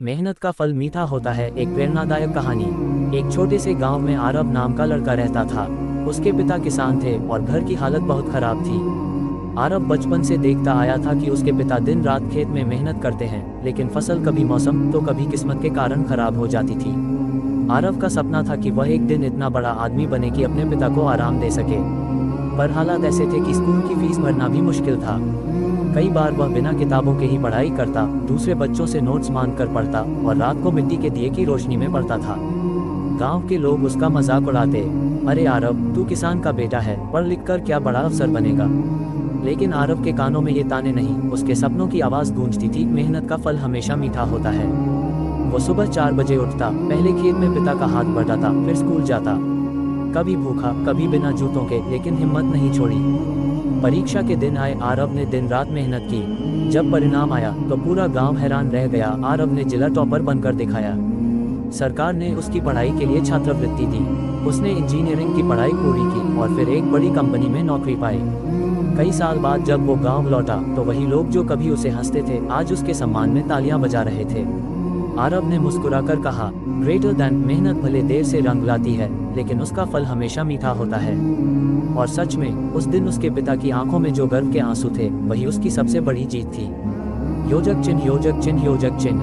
मेहनत का फल मीठा होता है। एक प्रेरणादायक कहानी। एक छोटे से गांव में आरब नाम का लड़का रहता था। उसके पिता किसान थे और घर की हालत बहुत खराब थी। आरब बचपन से देखता आया था कि उसके पिता दिन रात खेत में मेहनत करते हैं, लेकिन फसल कभी मौसम तो कभी किस्मत के कारण खराब हो जाती थी। आरब का सपना था कि वह एक दिन इतना बड़ा आदमी बने कि अपने पिता को आराम दे सके, पर हालात ऐसे थे कि स्कूल की फीस भरना भी मुश्किल था। कई बार वह बिना किताबों के ही पढ़ाई करता, दूसरे बच्चों से नोट्स मांग कर पढ़ता और रात को मिट्टी के दिए की रोशनी में पढ़ता था। गांव के लोग उसका मजाक उड़ाते, अरे आरब, तू किसान का बेटा है, पढ़ लिख कर क्या बड़ा अफसर बनेगा। लेकिन आरब के कानों में ये ताने नहीं, उसके सपनों की आवाज़ गूंजती थी, मेहनत का फल हमेशा मीठा होता है। वो सुबह 4 बजे उठता, पहले खेत में पिता का हाथ बटाता, फिर स्कूल जाता। कभी भूखा, कभी बिना जूतों के, लेकिन हिम्मत नहीं छोड़ी। परीक्षा के दिन आए, आरब ने दिन रात मेहनत की। जब परिणाम आया तो पूरा गांव हैरान रह गया। आरब ने जिला टॉपर बनकर दिखाया। सरकार ने उसकी पढ़ाई के लिए छात्रवृत्ति दी। उसने इंजीनियरिंग की पढ़ाई पूरी की और फिर एक बड़ी कंपनी में नौकरी पाई। कई साल बाद जब वो गांव लौटा तो वही लोग जो कभी उसे हंसते थे, आज उसके सम्मान में तालियां बजा रहे थे। आरब ने मुस्कुराकर कहा, ग्रेटर दैन, मेहनत भले देर से रंग लाती है, लेकिन उसका फल हमेशा मीठा होता है। और सच में उस दिन उसके पिता की आंखों में जो गर्व के आंसू थे, वही उसकी सबसे बड़ी जीत थी। योजक चिन्ह, योजक चिन्ह, योजक चिन्ह।